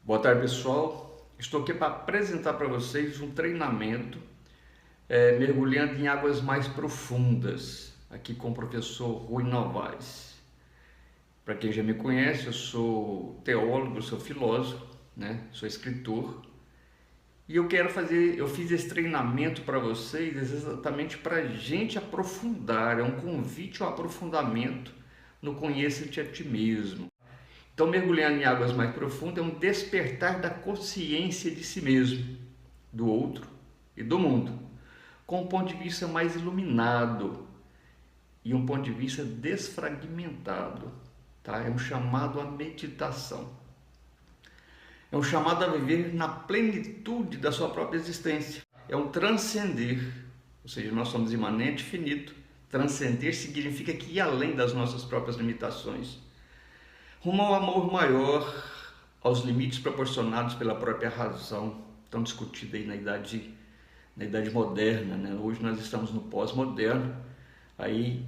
Boa tarde, pessoal. Estou aqui para apresentar para vocês um treinamento mergulhando em águas mais profundas, aqui com o professor Rui Novaes. Para quem já me conhece, eu sou teólogo, sou filósofo, né? Sou escritor. E eu fiz esse treinamento para vocês exatamente para a gente aprofundar, é um convite ao aprofundamento no Conheça-te a ti mesmo. Então, mergulhando em águas mais profundas é um despertar da consciência de si mesmo, do outro e do mundo, com um ponto de vista mais iluminado e um ponto de vista desfragmentado. Tá? É um chamado à meditação. É um chamado a viver na plenitude da sua própria existência. É um transcender, ou seja, nós somos imanente e finito. Transcender significa que ir além das nossas próprias limitações, rumo ao amor maior, aos limites proporcionados pela própria razão, tão discutida aí na idade moderna, né? Hoje nós estamos no pós-moderno, aí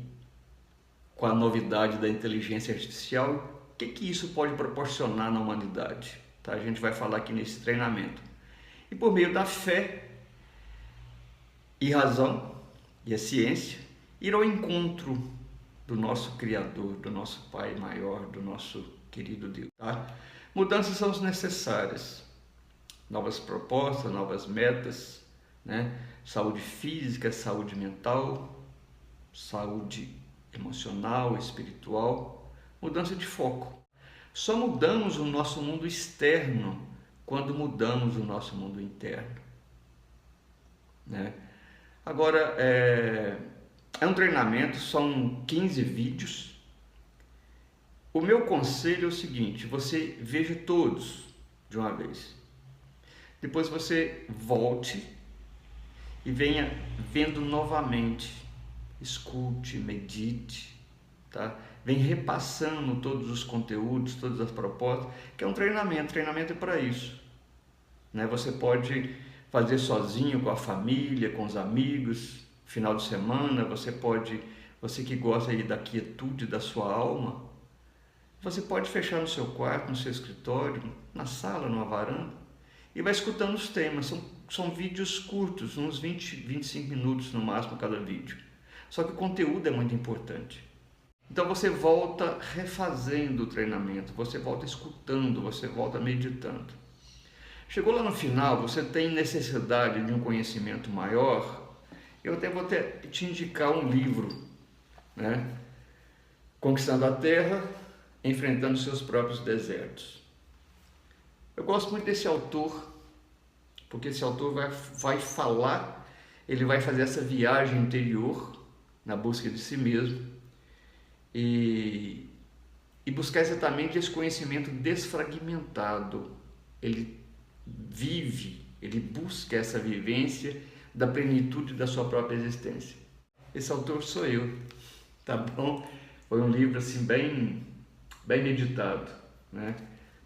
com a novidade da inteligência artificial, o que isso pode proporcionar na humanidade? Tá? A gente vai falar aqui nesse treinamento. E por meio da fé e razão e a ciência, ir ao encontro do nosso Criador, do nosso Pai maior, do nosso querido Deus. Tá? Mudanças são necessárias, novas propostas, novas metas, né? Saúde física, saúde mental, saúde emocional, espiritual, mudança de foco. Só mudamos o nosso mundo externo quando mudamos o nosso mundo interno, né? Agora, é um treinamento, são 15 vídeos. O meu conselho é o seguinte: você veja todos de uma vez. Depois você volte e venha vendo novamente. Escute, medite, tá? Vem repassando todos os conteúdos, todas as propostas, que é um treinamento. Treinamento é para isso, né? Você pode fazer sozinho, com a família, com os amigos, final de semana. Você que gosta aí da quietude da sua alma, você pode fechar no seu quarto, no seu escritório, na sala, numa varanda, e vai escutando os temas. São vídeos curtos, uns 20, 25 minutos no máximo cada vídeo. Só que o conteúdo é muito importante. Então você volta refazendo o treinamento, você volta escutando, você volta meditando. Chegou lá no final, você tem necessidade de um conhecimento maior, eu até vou te indicar um livro, né? Conquistando a Terra, Enfrentando seus próprios desertos. Eu gosto muito desse autor, porque esse autor vai falar, ele vai fazer essa viagem interior, na busca de si mesmo, e buscar exatamente esse conhecimento desfragmentado. Ele busca essa vivência da plenitude da sua própria existência. Esse autor sou eu, tá bom? Foi um livro assim bem meditado, né?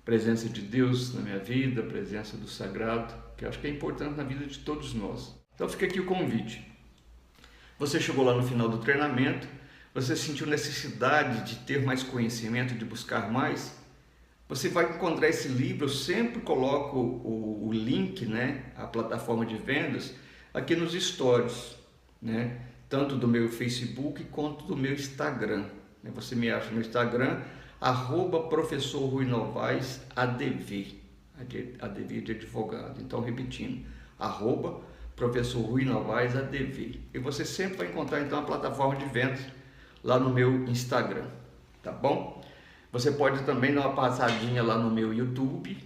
Presença de Deus na minha vida, presença do sagrado, que eu acho que é importante na vida de todos nós. Então fica aqui o convite. Você chegou lá no final do treinamento, você sentiu necessidade de ter mais conhecimento, de buscar mais, você vai encontrar esse livro. Eu sempre coloco o link, né, a plataforma de vendas, aqui nos stories, né, tanto do meu Facebook quanto do meu Instagram. Você me acha no Instagram, @professor Rui Novaes ADV, ADV de advogado. Então, repetindo, @professor Rui Novaes ADV. E você sempre vai encontrar então a plataforma de vendas lá no meu Instagram, tá bom? Você pode também dar uma passadinha lá no meu YouTube,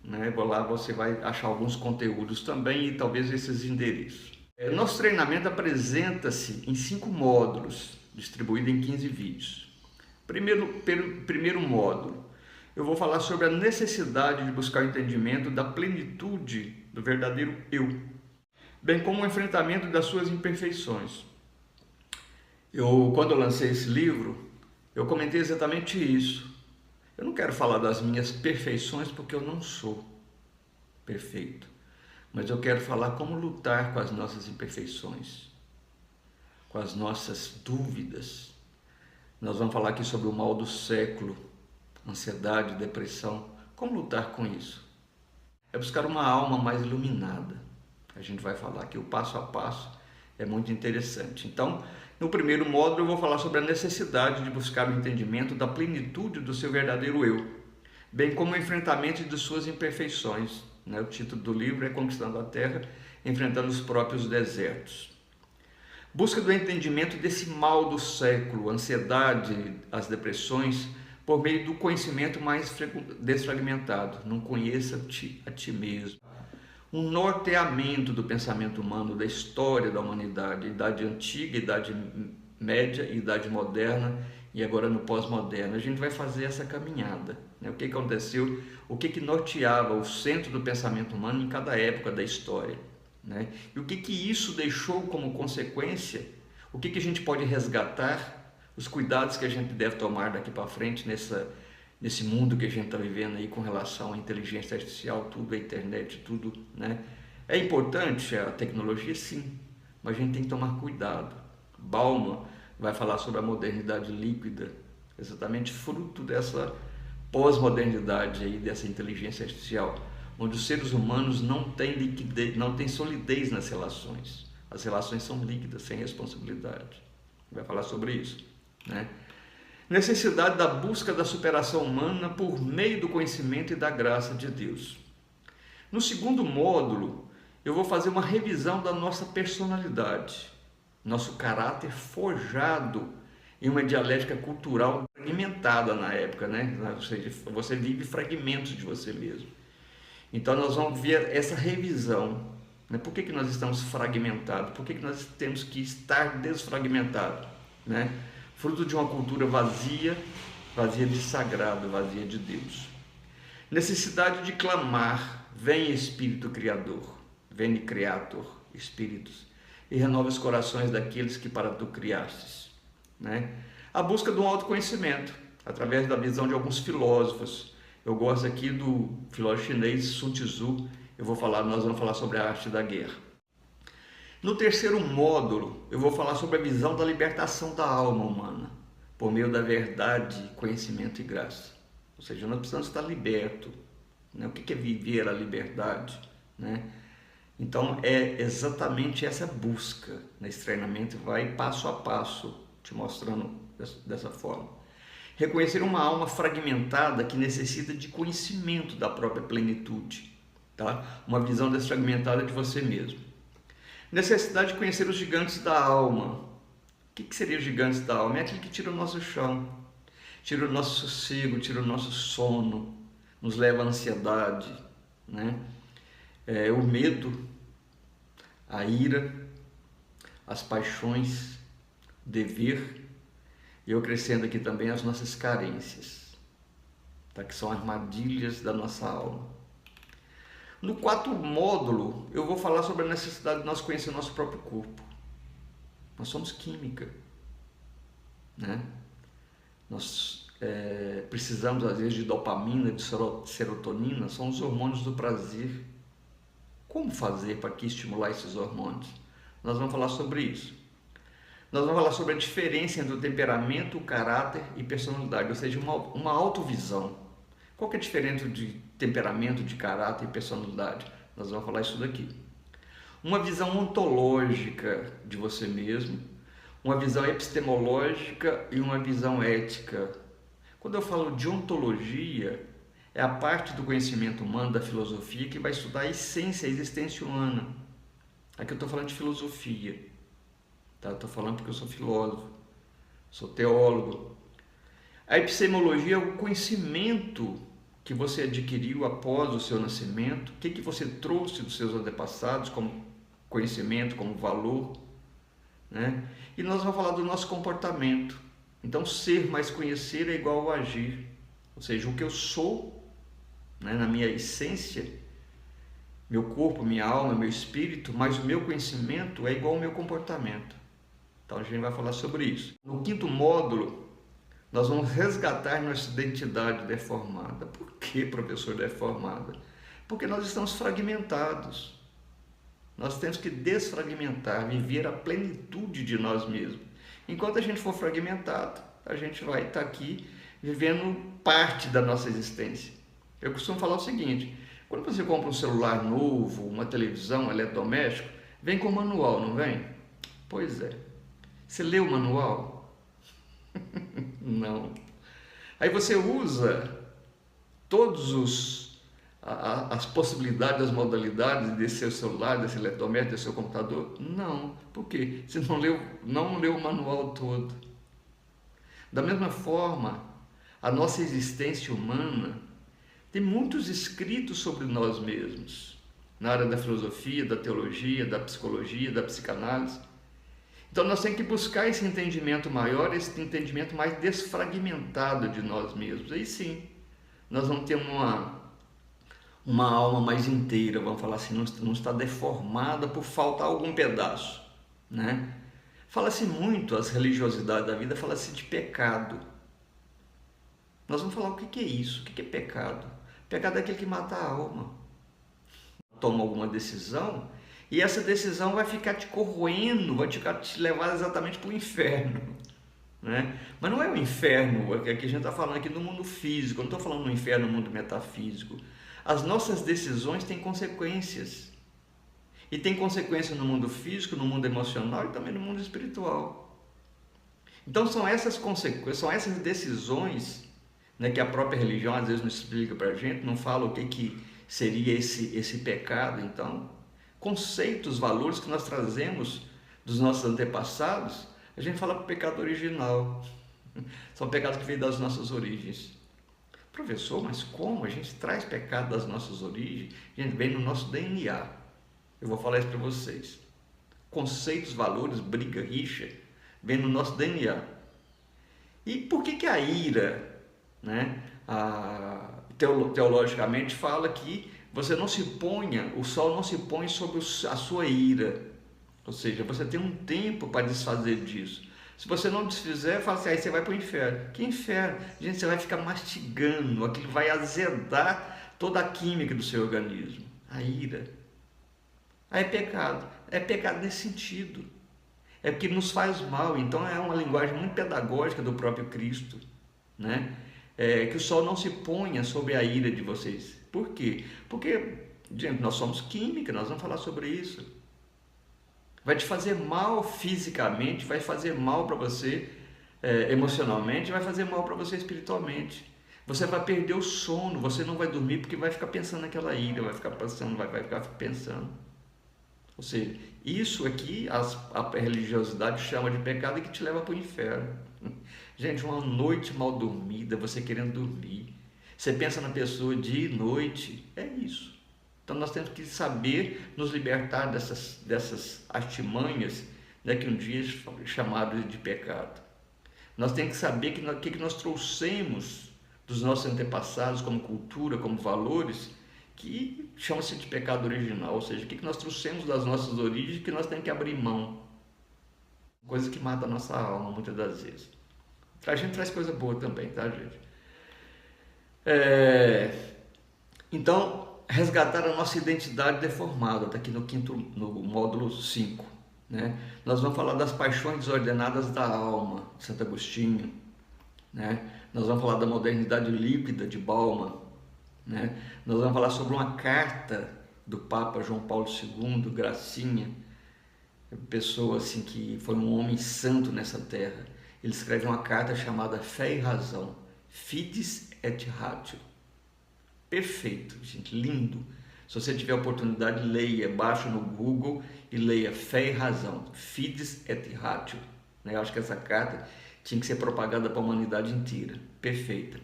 né? Lá você vai achar alguns conteúdos também e talvez esses endereços. Nosso treinamento apresenta-se em 5 módulos, distribuído em 15 vídeos. Primeiro módulo, eu vou falar sobre a necessidade de buscar o entendimento da plenitude do verdadeiro eu, bem como o enfrentamento das suas imperfeições. Quando eu lancei esse livro, eu comentei exatamente isso. Eu não quero falar das minhas perfeições porque eu não sou perfeito, mas eu quero falar como lutar com as nossas imperfeições, com as nossas dúvidas. Nós vamos falar aqui sobre o mal do século, ansiedade, depressão, como lutar com isso. é buscar uma alma mais iluminada. A gente vai falar aqui o passo a passo, é muito interessante. Então, no primeiro módulo eu vou falar sobre a necessidade de buscar o entendimento da plenitude do seu verdadeiro eu, bem como o enfrentamento de suas imperfeições. O título do livro é Conquistando a Terra, Enfrentando os Próprios Desertos. Busca do entendimento desse mal do século, a ansiedade, as depressões, por meio do conhecimento mais desfragmentado. Não conheça a ti mesmo. Um norteamento do pensamento humano, da história da humanidade, idade antiga, idade média, idade moderna e agora no pós-moderno. A gente vai fazer essa caminhada. O que aconteceu, o que norteava o centro do pensamento humano em cada época da história. E o que isso deixou como consequência, o que a gente pode resgatar, os cuidados que a gente deve tomar daqui para frente nesse mundo que a gente está vivendo aí com relação à inteligência artificial, tudo, a internet, tudo, É importante a tecnologia, sim, mas a gente tem que tomar cuidado. Bauman vai falar sobre a modernidade líquida, exatamente fruto dessa pós-modernidade aí, dessa inteligência artificial, onde os seres humanos não têm liquidez, não têm solidez nas relações. As relações são líquidas, sem responsabilidade. Vai falar sobre isso, Necessidade da busca da superação humana por meio do conhecimento e da graça de Deus. No segundo módulo, eu vou fazer uma revisão da nossa personalidade, nosso caráter forjado em uma dialética cultural fragmentada na época, Ou seja, você vive fragmentos de você mesmo. Então nós vamos ver essa revisão. Por que nós estamos fragmentados? Por que nós temos que estar desfragmentados? Fruto de uma cultura vazia, vazia de sagrado, vazia de Deus. Necessidade de clamar, vem Espírito Criador, vem Criator, Espíritos, e renova os corações daqueles que para tu criastes. A busca de um autoconhecimento, através da visão de alguns filósofos. Eu gosto aqui do filósofo chinês Sun Tzu, nós vamos falar sobre a arte da guerra. No terceiro módulo, eu vou falar sobre a visão da libertação da alma humana, por meio da verdade, conhecimento e graça. Ou seja, nós precisamos estar libertos. O que é viver a liberdade? Então, é exatamente essa busca. Esse treinamento vai passo a passo, te mostrando dessa forma. Reconhecer uma alma fragmentada que necessita de conhecimento da própria plenitude. Uma visão desfragmentada de você mesmo. Necessidade de conhecer os gigantes da alma. O que seria os gigantes da alma? É aquele que tira o nosso chão, tira o nosso sossego, tira o nosso sono, nos leva à ansiedade, o medo, a ira, as paixões, o dever, e eu acrescento aqui também as nossas carências, que são armadilhas da nossa alma. No quarto módulo, eu vou falar sobre a necessidade de nós conhecer o nosso próprio corpo. Nós somos química, Nós precisamos, às vezes, de dopamina, de serotonina, são os hormônios do prazer. Como fazer para aqui estimular esses hormônios? Nós vamos falar sobre isso. Nós vamos falar sobre a diferença entre o temperamento, o caráter e personalidade, ou seja, uma autovisão. Qual que é a diferença de temperamento, de caráter e personalidade? Nós vamos falar isso daqui. Uma visão ontológica de você mesmo, uma visão epistemológica e uma visão ética. Quando eu falo de ontologia, é a parte do conhecimento humano, da filosofia, que vai estudar a essência, a existência humana. Aqui eu estou falando de filosofia. Estou falando porque eu sou filósofo, sou teólogo. A epistemologia é o conhecimento que você adquiriu após o seu nascimento, o que você trouxe dos seus antepassados como conhecimento, como valor, E nós vamos falar do nosso comportamento. Então, ser mais conhecer é igual ao agir, ou seja, o que eu sou, na minha essência, meu corpo, minha alma, meu espírito, mas o meu conhecimento é igual ao meu comportamento. Então, a gente vai falar sobre isso. No quinto módulo, nós vamos resgatar nossa identidade deformada. Por que, professor, deformada? Porque nós estamos fragmentados. Nós temos que desfragmentar, viver a plenitude de nós mesmos. Enquanto a gente for fragmentado, a gente vai estar aqui vivendo parte da nossa existência. Eu costumo falar o seguinte: Quando você compra um celular novo, uma televisão, um eletrodoméstico, vem com manual, não vem? Pois é. Você lê o manual? Não. Aí você usa todos as possibilidades, as modalidades desse seu celular, desse eletrodoméstico, desse seu computador? Não. Por quê? Você não leu o manual todo. Da mesma forma, a nossa existência humana tem muitos escritos sobre nós mesmos, na área da filosofia, da teologia, da psicologia, da psicanálise. Então nós temos que buscar esse entendimento maior, esse entendimento mais desfragmentado de nós mesmos. Aí sim, nós vamos ter uma alma mais inteira, vamos falar assim, não está deformada por faltar algum pedaço, né? Fala-se muito, as religiosidades da vida, fala-se de pecado. Nós vamos falar o que é isso, o que é pecado. Pecado é aquele que mata a alma. Toma alguma decisão e essa decisão vai ficar te corroendo, vai te levar exatamente para o inferno, né? Mas não é o inferno, é que a gente está falando aqui no mundo físico, eu não estou falando no inferno no mundo metafísico. As nossas decisões têm consequências. E tem consequências no mundo físico, no mundo emocional e também no mundo espiritual. Então são essas consequências, são essas decisões, né, que a própria religião às vezes não explica para a gente, não fala o que seria esse pecado. Então, conceitos, valores que nós trazemos dos nossos antepassados, a gente fala pecado original. São pecados que vêm das nossas origens. Professor, mas como? A gente traz pecado das nossas origens, a gente vem no nosso DNA. Eu vou falar isso para vocês. Conceitos, valores, briga, rixa, vem no nosso DNA. E por que a ira, né, teologicamente fala que você não se ponha, o sol não se põe sobre a sua ira. Ou seja, você tem um tempo para desfazer disso. Se você não desfizer, fala assim, aí você vai para o inferno. Que inferno? Gente, você vai ficar mastigando, aquilo vai azedar toda a química do seu organismo. A ira. Aí é pecado nesse sentido, é porque nos faz mal. Então é uma linguagem muito pedagógica do próprio Cristo, né? Que o sol não se ponha sobre a ira de vocês. Por quê? Porque, gente, nós somos química, nós vamos falar sobre isso. Vai te fazer mal fisicamente, vai fazer mal para você emocionalmente, vai fazer mal para você espiritualmente. Você vai perder o sono, você não vai dormir porque vai ficar pensando naquela ira, vai ficar pensando, vai ficar pensando. Ou seja, isso aqui a religiosidade chama de pecado e que te leva para o inferno. Gente, uma noite mal dormida, você querendo dormir, você pensa na pessoa dia e noite, é isso. Então nós temos que saber nos libertar dessas artimanhas, né, que um dia é chamado de pecado. Nós temos que saber que nós trouxemos dos nossos antepassados como cultura, como valores, que chama-se de pecado original, ou seja, o que nós trouxemos das nossas origens que nós temos que abrir mão. Coisa que mata a nossa alma, muitas das vezes. A gente traz coisa boa também, tá, gente? Então, resgatar a nossa identidade deformada, está aqui no módulo 5. Né? Nós vamos falar das paixões desordenadas da alma, de Santo Agostinho. Né? Nós vamos falar da modernidade líquida de Bauman. Né? Nós vamos falar sobre uma carta do Papa João Paulo II, Gracinha, pessoa assim que foi um homem santo nessa terra. Ele escreve uma carta chamada Fé e Razão, Fides et Ratio. Perfeito, gente, lindo. Se você tiver oportunidade, leia, baixa no Google e leia Fé e Razão, Fides et Ratio. Eu acho que essa carta tinha que ser propagada para a humanidade inteira. Perfeita.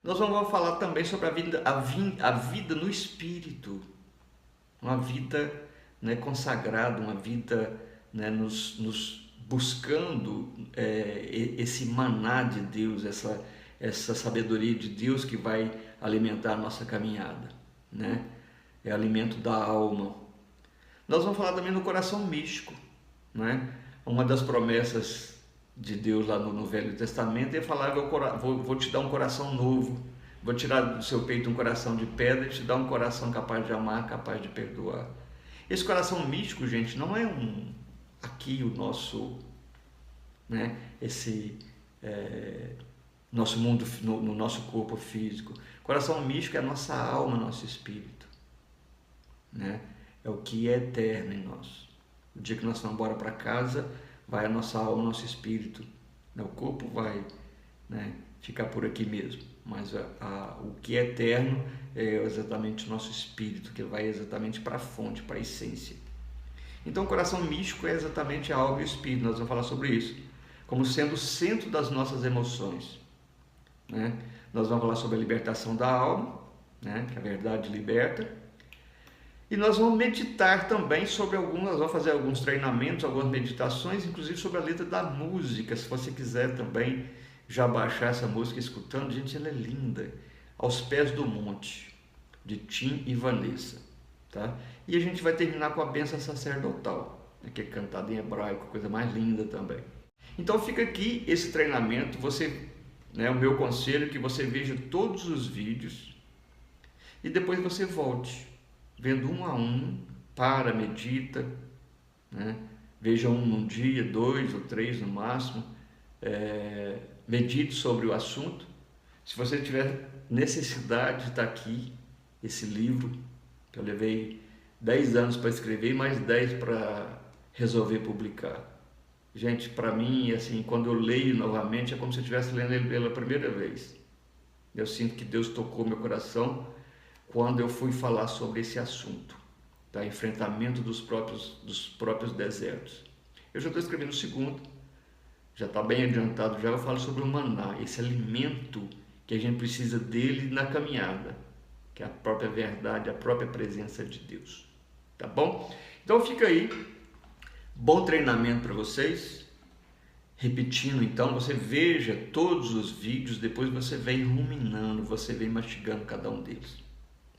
Nós vamos falar também sobre a vida no Espírito, uma vida, né, consagrada, uma vida, né, nos buscando esse maná de Deus, essa sabedoria de Deus que vai alimentar a nossa caminhada, né? É alimento da alma. Nós vamos falar também do coração místico, né? Uma das promessas de Deus lá no Velho Testamento é falar: vou te dar um coração novo, vou tirar do seu peito um coração de pedra e te dar um coração capaz de amar, capaz de perdoar. Esse coração místico, gente, não é aqui o nosso, né, nosso mundo, no nosso corpo físico. Coração místico é a nossa alma, nosso espírito, né? É o que é eterno em nós. O dia que nós vamos embora para casa, vai a nossa alma, o nosso espírito, né? O corpo vai, né, ficar por aqui mesmo, mas o que é eterno é exatamente o nosso espírito, que vai exatamente para a fonte, para a essência. Então o coração místico é exatamente a alma e o espírito, nós vamos falar sobre isso, como sendo o centro das nossas emoções, né? Nós vamos falar sobre a libertação da alma, né, que a verdade liberta, e nós vamos meditar também sobre nós vamos fazer alguns treinamentos, algumas meditações, inclusive sobre a letra da música, se você quiser também já baixar essa música escutando, gente, ela é linda, Aos Pés do Monte, de Tim e Vanessa, tá? E a gente vai terminar com a bênção sacerdotal, né, que é cantada em hebraico, coisa mais linda também. Então fica aqui esse treinamento, né, o meu conselho é que você veja todos os vídeos e depois você volte, vendo um a um, medita, né? Veja um num dia, 2 ou 3 no máximo, medite sobre o assunto. Se você tiver necessidade de estar aqui, esse livro, que eu levei 10 anos para escrever e mais 10 para resolver publicar. Gente, para mim, assim, quando eu leio novamente, é como se eu estivesse lendo ele pela primeira vez. Eu sinto que Deus tocou meu coração quando eu fui falar sobre esse assunto, tá? Enfrentamento dos próprios desertos. Eu já estou escrevendo o segundo, já está bem adiantado, já eu falo sobre o maná, esse alimento que a gente precisa dele na caminhada, que é a própria verdade, a própria presença de Deus, tá bom? Então fica aí, bom treinamento para vocês. Repetindo, então, você veja todos os vídeos, depois você vem ruminando, você vem mastigando cada um deles,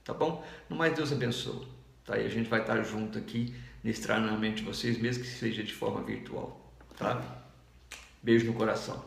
tá bom? No mais, Deus abençoe, tá? E a gente vai estar junto aqui nesse treinamento de vocês, mesmo que seja de forma virtual, tá? Beijo no coração.